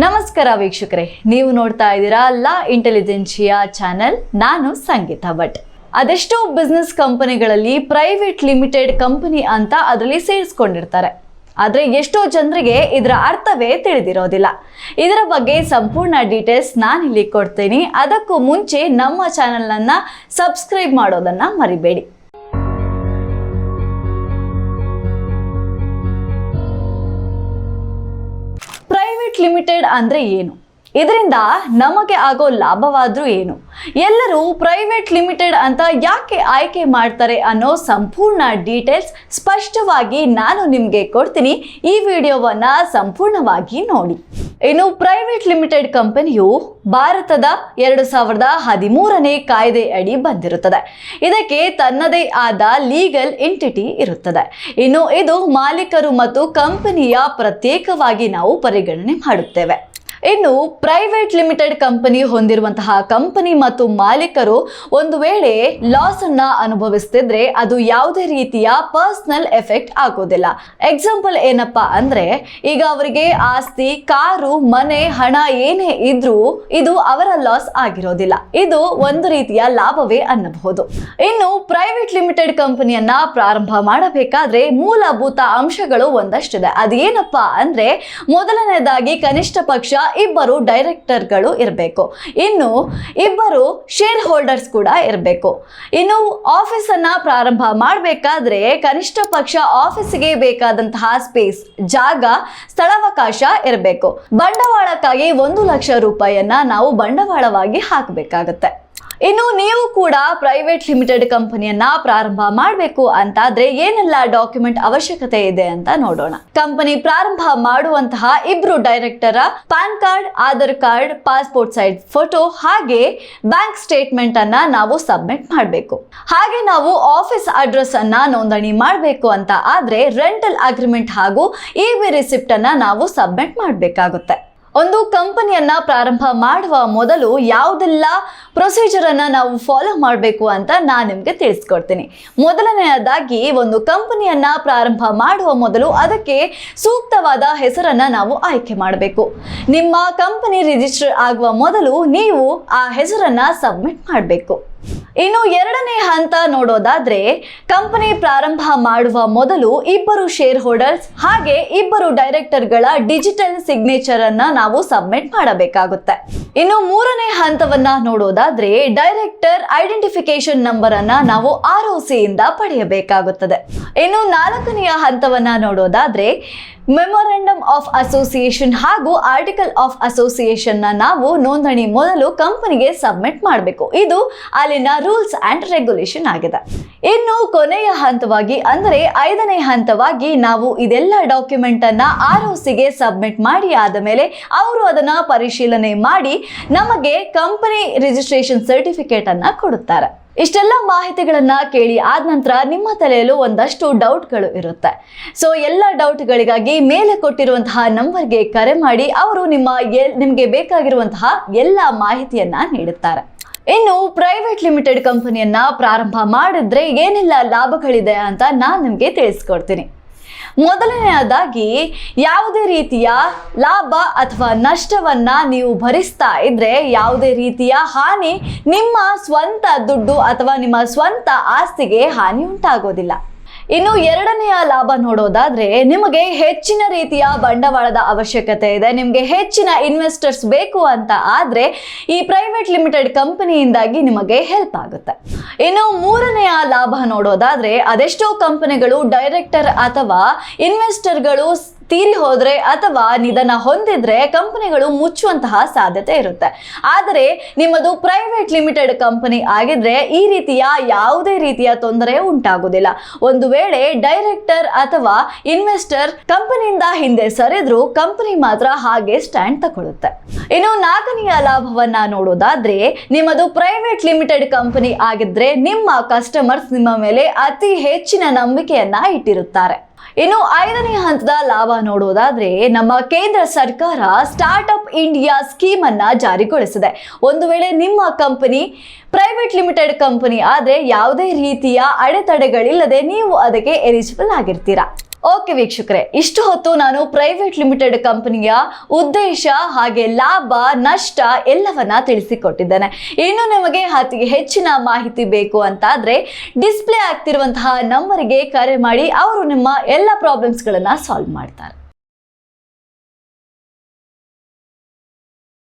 ನಮಸ್ಕಾರ ವೀಕ್ಷಕರೇ, ನೀವು ನೋಡ್ತಾ ಇದ್ದೀರಾ ಲಾ ಇಂಟೆಲಿಜೆನ್ಸಿಯಾ ಚಾನೆಲ್. ನಾನು ಸಂಗೀತಾ ಭಟ್. ಅದೆಷ್ಟೋ ಬಿಸ್ನೆಸ್ ಕಂಪನಿಗಳಲ್ಲಿ ಪ್ರೈವೇಟ್ ಲಿಮಿಟೆಡ್ ಕಂಪನಿ ಅಂತ ಅದರಲ್ಲಿ ಸೇರಿಸ್ಕೊಂಡಿರ್ತಾರೆ. ಆದರೆ ಎಷ್ಟೋ ಜನರಿಗೆ ಇದರ ಅರ್ಥವೇ ತಿಳಿದಿರೋದಿಲ್ಲ. ಇದರ ಬಗ್ಗೆ ಸಂಪೂರ್ಣ ಡೀಟೇಲ್ಸ್ ನಾನಿಲ್ಲಿ ಕೊಡ್ತೀನಿ. ಅದಕ್ಕೂ ಮುಂಚೆ ನಮ್ಮ ಚಾನೆಲನ್ನು ಸಬ್ಸ್ಕ್ರೈಬ್ ಮಾಡೋದನ್ನು ಮರಿಬೇಡಿ. ಪ್ರೈವೇಟ್ ಲಿಮಿಟೆಡ್ ಅಂದರೆ ಏನು? ಇದರಿಂದ ನಮಗೆ ಆಗೋ ಲಾಭವಾದರೂ ಏನು? ಎಲ್ಲರೂ ಪ್ರೈವೇಟ್ ಲಿಮಿಟೆಡ್ ಅಂತ ಯಾಕೆ ಆಯ್ಕೆ ಮಾಡ್ತಾರೆ ಅನ್ನೋ ಸಂಪೂರ್ಣ ಡೀಟೇಲ್ಸ್ ಸ್ಪಷ್ಟವಾಗಿ ನಾನು ನಿಮಗೆ ಕೊಡ್ತೀನಿ. ಈ ವಿಡಿಯೋವನ್ನು ಸಂಪೂರ್ಣವಾಗಿ ನೋಡಿ. ಇನ್ನು ಪ್ರೈವೇಟ್ ಲಿಮಿಟೆಡ್ ಕಂಪನಿಯು ಭಾರತದ 2013ನೇ ಕಾಯ್ದೆ ಅಡಿ ಬಂದಿರುತ್ತದೆ. ಇದಕ್ಕೆ ತನ್ನದೇ ಆದ ಲೀಗಲ್ ಎಂಟಿಟಿ ಇರುತ್ತದೆ. ಇನ್ನು ಇದು ಮಾಲೀಕರು ಮತ್ತು ಕಂಪನಿಯ ಪ್ರತ್ಯೇಕವಾಗಿ ನಾವು ಪರಿಗಣನೆ ಮಾಡುತ್ತೇವೆ. ಇನ್ನು ಪ್ರೈವೇಟ್ ಲಿಮಿಟೆಡ್ ಕಂಪನಿ ಹೊಂದಿರುವಂತಹ ಕಂಪನಿ ಮತ್ತು ಮಾಲೀಕರು ಒಂದು ವೇಳೆ ಲಾಸ್ ಅನ್ನ ಅನುಭವಿಸ್ತಿದ್ರೆ ಅದು ಯಾವುದೇ ರೀತಿಯ ಪರ್ಸನಲ್ ಎಫೆಕ್ಟ್ ಆಗೋದಿಲ್ಲ. ಎಕ್ಸಾಂಪಲ್ ಏನಪ್ಪಾ ಅಂದ್ರೆ, ಈಗ ಅವರಿಗೆ ಆಸ್ತಿ, ಕಾರು, ಮನೆ, ಹಣ ಏನೇ ಇದ್ರೂ ಇದು ಅವರ ಲಾಸ್ ಆಗಿರೋದಿಲ್ಲ. ಇದು ಒಂದು ರೀತಿಯ ಲಾಭವೇ ಅನ್ನಬಹುದು. ಇನ್ನು ಪ್ರೈವೇಟ್ ಲಿಮಿಟೆಡ್ ಕಂಪನಿಯನ್ನ ಪ್ರಾರಂಭ ಮಾಡಬೇಕಾದ್ರೆ ಮೂಲಭೂತ ಅಂಶಗಳು ಒಂದಷ್ಟಿದೆ. ಅದೇನಪ್ಪಾ ಅಂದ್ರೆ, ಮೊದಲನೇದಾಗಿ ಕನಿಷ್ಠ ಪಕ್ಷ 2 ಡೈರೆಕ್ಟರ್ಗಳು ಇರಬೇಕು. ಇನ್ನು 2 ಶೇರ್ ಹೋಲ್ಡರ್ಸ್ ಕೂಡ ಇರಬೇಕು. ಇನ್ನು ಆಫೀಸ್ ಅನ್ನ ಪ್ರಾರಂಭ ಮಾಡಬೇಕಾದ್ರೆ ಕನಿಷ್ಠ ಪಕ್ಷ ಆಫೀಸ್ಗೆ ಬೇಕಾದಂತಹ ಸ್ಪೇಸ್, ಜಾಗ, ಸ್ಥಳಾವಕಾಶ ಇರಬೇಕು. ಬಂಡವಾಳಕ್ಕಾಗಿ 1 ಲಕ್ಷ ರೂಪಾಯಿಯನ್ನ ನಾವು ಬಂಡವಾಳವಾಗಿ ಹಾಕಬೇಕಾಗುತ್ತೆ. ಇನ್ನು ನೀವು ಕೂಡ ಪ್ರೈವೇಟ್ ಲಿಮಿಟೆಡ್ ಕಂಪನಿಯನ್ನ ಪ್ರಾರಂಭ ಮಾಡಬೇಕು ಅಂತಾದ್ರೆ ಏನೆಲ್ಲ ಡಾಕ್ಯುಮೆಂಟ್ ಅವಶ್ಯಕತೆ ಇದೆ ಅಂತ ನೋಡೋಣ. ಕಂಪನಿ ಪ್ರಾರಂಭ ಮಾಡುವಂತಹ 2 ಡೈರೆಕ್ಟರ PAN card, Aadhaar card, passport size photo ಹಾಗೆ ಬ್ಯಾಂಕ್ ಸ್ಟೇಟ್ಮೆಂಟ್ ಅನ್ನ ನಾವು ಸಬ್ಮಿಟ್ ಮಾಡಬೇಕು. ಹಾಗೆ ನಾವು ಆಫೀಸ್ ಅಡ್ರೆಸ್ ಅನ್ನ ನೋಂದಣಿ ಮಾಡಬೇಕು ಅಂತ ಆದ್ರೆ ರೆಂಟಲ್ ಅಗ್ರಿಮೆಂಟ್ ಹಾಗೂ EB ರಿಸಿಪ್ಟ್ ಅನ್ನ ನಾವು ಸಬ್ಮಿಟ್ ಮಾಡಬೇಕಾಗುತ್ತೆ. ಒಂದು ಕಂಪನಿಯನ್ನ ಪ್ರಾರಂಭ ಮಾಡುವ ಮೊದಲು ಯಾವುದೆಲ್ಲ ಪ್ರೊಸೀಜರ್ ಅನ್ನ ನಾವು ಫಾಲೋ ಮಾಡಬೇಕು ಅಂತ ನಾನು ನಿಮಗೆ ತಿಳಿಸ್ಕೊಡ್ತೀನಿ. ಮೊದಲನೆಯದಾಗಿ ಒಂದು ಕಂಪನಿಯನ್ನ ಪ್ರಾರಂಭ ಮಾಡುವ ಮೊದಲು ಅದಕ್ಕೆ ಸೂಕ್ತವಾದ ಹೆಸರನ್ನ ನಾವು ಆಯ್ಕೆ ಮಾಡಬೇಕು. ನಿಮ್ಮ ಕಂಪನಿ ರಿಜಿಸ್ಟರ್ ಆಗುವ ಮೊದಲು ನೀವು ಆ ಹೆಸರನ್ನ ಸಬ್ಮಿಟ್ ಮಾಡಬೇಕು. ಇನ್ನು ಎರಡನೇ ಹಂತ ನೋಡೋದಾದ್ರೆ, ಕಂಪನಿ ಪ್ರಾರಂಭ ಮಾಡುವ ಮೊದಲು 2 ಶೇರ್ ಹೋಲ್ಡರ್ಸ್ ಹಾಗೆ 2 ಡೈರೆಕ್ಟರ್ಗಳ ಡಿಜಿಟಲ್ ಸಿಗ್ನೇಚರ್ ಅನ್ನ ನಾವು ಸಬ್ಮಿಟ್ ಮಾಡಬೇಕಾಗುತ್ತೆ. ಇನ್ನು ಮೂರನೇ ಹಂತವನ್ನ ನೋಡೋದಾದ್ರೆ, ಡೈರೆಕ್ಟರ್ ಐಡೆಂಟಿಫಿಕೇಶನ್ ನಂಬರ್ ಅನ್ನ ನಾವು ROC ಇಂದ ಪಡೆಯಬೇಕಾಗುತ್ತದೆ. ಇನ್ನು 4ನೆಯ ಹಂತವನ್ನ ನೋಡೋದಾದ್ರೆ, ಮೆಮೊರಂಡಮ್ ಆಫ್ ಅಸೋಸಿಯೇಷನ್ ಹಾಗೂ ಆರ್ಟಿಕಲ್ ಆಫ್ ಅಸೋಸಿಯೇಷನ್ ನಾವು ನೋಂದಣಿ ಮೊದಲು ಕಂಪನಿಗೆ ಸಬ್ಮಿಟ್ ಮಾಡಬೇಕು. ಇದು ಅಲ್ಲಿನ ರೂಲ್ಸ್ ಅಂಡ್ ರೆಗ್ಯುಲೇಷನ್ ಆಗಿದೆ. ಇನ್ನು ಕೊನೆಯ ಹಂತವಾಗಿ ಅಂದರೆ 5ನೇ ಹಂತವಾಗಿ ನಾವು ಇದೆಲ್ಲ ಡಾಕ್ಯುಮೆಂಟ್ ಅನ್ನ ROCಗೆ ಸಬ್ಮಿಟ್ ಮಾಡಿ ಆದ ಮೇಲೆ ಅವರು ಅದನ್ನ ಪರಿಶೀಲನೆ ಮಾಡಿ ನಮಗೆ ಕಂಪನಿ ರಿಜಿಸ್ಟ್ರೇಷನ್ ಸರ್ಟಿಫಿಕೇಟ್ ಅನ್ನ ಕೊಡುತ್ತಾರೆ. ಇಷ್ಟೆಲ್ಲ ಮಾಹಿತಿಗಳನ್ನ ಕೇಳಿ ಆದ ನಂತರ ನಿಮ್ಮ ತಲೆಯಲ್ಲೂ ಒಂದಷ್ಟು ಡೌಟ್ಗಳು ಇರುತ್ತೆ. ಸೊ ಎಲ್ಲ ಡೌಟ್ಗಳಿಗಾಗಿ ಮೇಲೆ ಕೊಟ್ಟಿರುವಂತಹ ನಂಬರ್ಗೆ ಕರೆ ಮಾಡಿ ಅವರು ನಿಮಗೆ ಬೇಕಾಗಿರುವಂತಹ ಎಲ್ಲ ಮಾಹಿತಿಯನ್ನ ನೀಡುತ್ತಾರೆ. ಇನ್ನು ಪ್ರೈವೇಟ್ ಲಿಮಿಟೆಡ್ ಕಂಪನಿಯನ್ನ ಪ್ರಾರಂಭ ಮಾಡಿದ್ರೆ ಏನೆಲ್ಲ ಲಾಭಗಳಿದೆ ಅಂತ ನಾನು ನಿಮಗೆ ತಿಳಿಸ್ಕೊಡ್ತೀನಿ. ಮೊದಲನೆಯದಾಗಿ, ಯಾವುದೇ ರೀತಿಯ ಲಾಭ ಅಥವಾ ನಷ್ಟವನ್ನ ನೀವು ಭರಿಸ್ತಾ ಇದ್ರೆ ಯಾವುದೇ ರೀತಿಯ ಹಾನಿ ನಿಮ್ಮ ಸ್ವಂತ ದುಡ್ಡು ಅಥವಾ ನಿಮ್ಮ ಸ್ವಂತ ಆಸ್ತಿಗೆ ಹಾನಿ ಉಂಟಾಗೋದಿಲ್ಲ. ಇನ್ನು ಎರಡನೆಯ ಲಾಭ ನೋಡೋದಾದ್ರೆ, ನಿಮಗೆ ಹೆಚ್ಚಿನ ರೀತಿಯ ಬಂಡವಾಳದ ಅವಶ್ಯಕತೆ ಇದೆ, ನಿಮಗೆ ಹೆಚ್ಚಿನ ಇನ್ವೆಸ್ಟರ್ಸ್ ಬೇಕು ಅಂತ ಆದ್ರೆ ಈ ಪ್ರೈವೇಟ್ ಲಿಮಿಟೆಡ್ ಕಂಪನಿಯಿಂದಾಗಿ ನಿಮಗೆ ಹೆಲ್ಪ್ ಆಗುತ್ತೆ. ಇನ್ನು ಮೂರನೆಯ ಲಾಭ ನೋಡೋದಾದ್ರೆ, ಅದೆಷ್ಟೋ ಕಂಪನಿಗಳು ಡೈರೆಕ್ಟರ್ ಅಥವಾ ಇನ್ವೆಸ್ಟರ್ಗಳು ತೀರಿ ಹೋದ್ರೆ ಅಥವಾ ನಿಧನ ಹೊಂದಿದ್ರೆ ಕಂಪನಿಗಳು ಮುಚ್ಚುವಂತಹ ಸಾಧ್ಯತೆ ಇರುತ್ತೆ. ಆದರೆ ನಿಮ್ಮದು ಪ್ರೈವೇಟ್ ಲಿಮಿಟೆಡ್ ಕಂಪನಿ ಆಗಿದ್ರೆ ಈ ರೀತಿಯ ಯಾವುದೇ ರೀತಿಯ ತೊಂದರೆ ಉಂಟಾಗುವುದಿಲ್ಲ. ಒಂದು ವೇಳೆ ಡೈರೆಕ್ಟರ್ ಅಥವಾ ಇನ್ವೆಸ್ಟರ್ ಕಂಪನಿಯಿಂದ ಹಿಂದೆ ಸರಿದ್ರು ಕಂಪನಿ ಮಾತ್ರ ಹಾಗೆ ಸ್ಟ್ಯಾಂಡ್ ತಗೊಳ್ಳುತ್ತೆ. ಇನ್ನು 4ನೆಯ ಲಾಭವನ್ನ ನೋಡೋದಾದ್ರೆ, ನಿಮ್ಮದು ಪ್ರೈವೇಟ್ ಲಿಮಿಟೆಡ್ ಕಂಪನಿ ಆಗಿದ್ರೆ ನಿಮ್ಮ ಕಸ್ಟಮರ್ಸ್ ನಿಮ್ಮ ಮೇಲೆ ಅತಿ ಹೆಚ್ಚಿನ ನಂಬಿಕೆಯನ್ನ ಇಟ್ಟಿರುತ್ತಾರೆ. ಇನ್ನು 5ನೇ ಹಂತದ ಲಾಭ ನೋಡೋದಾದ್ರೆ, ನಮ್ಮ ಕೇಂದ್ರ ಸರ್ಕಾರ ಸ್ಟಾರ್ಟ್ಅಪ್ ಇಂಡಿಯಾ ಸ್ಕೀಮ್ ಅನ್ನ ಜಾರಿಗೊಳಿಸಿದೆ. ಒಂದು ವೇಳೆ ನಿಮ್ಮ ಕಂಪನಿ ಪ್ರೈವೇಟ್ ಲಿಮಿಟೆಡ್ ಕಂಪನಿ ಆದ್ರೆ ಯಾವುದೇ ರೀತಿಯ ಅಡೆತಡೆಗಳಿಲ್ಲದೆ ನೀವು ಅದಕ್ಕೆ ಎಲಿಜಿಬಲ್ ಆಗಿರ್ತೀರಾ. ಓಕೆ ವೀಕ್ಷಕರೇ, ಇಷ್ಟು ಹೊತ್ತು ನಾನು ಪ್ರೈವೇಟ್ ಲಿಮಿಟೆಡ್ ಕಂಪನಿಯ ಉದ್ದೇಶ ಹಾಗೆ ಲಾಭ ನಷ್ಟ ಎಲ್ಲವನ್ನ ತಿಳಿಸಿಕೊಟ್ಟಿದ್ದೇನೆ. ಇನ್ನು ನಿಮಗೆ ಹೆಚ್ಚಿನ ಮಾಹಿತಿ ಬೇಕು ಅಂತಾದ್ರೆ ಡಿಸ್ಪ್ಲೇ ಆಗ್ತಿರುವಂತಹ ನಂಬರಿಗೆ ಕರೆ ಮಾಡಿ, ಅವರು ನಿಮ್ಮ ಎಲ್ಲ ಪ್ರಾಬ್ಲಮ್ಸ್ಗಳನ್ನ ಸಾಲ್ವ್ ಮಾಡ್ತಾರೆ.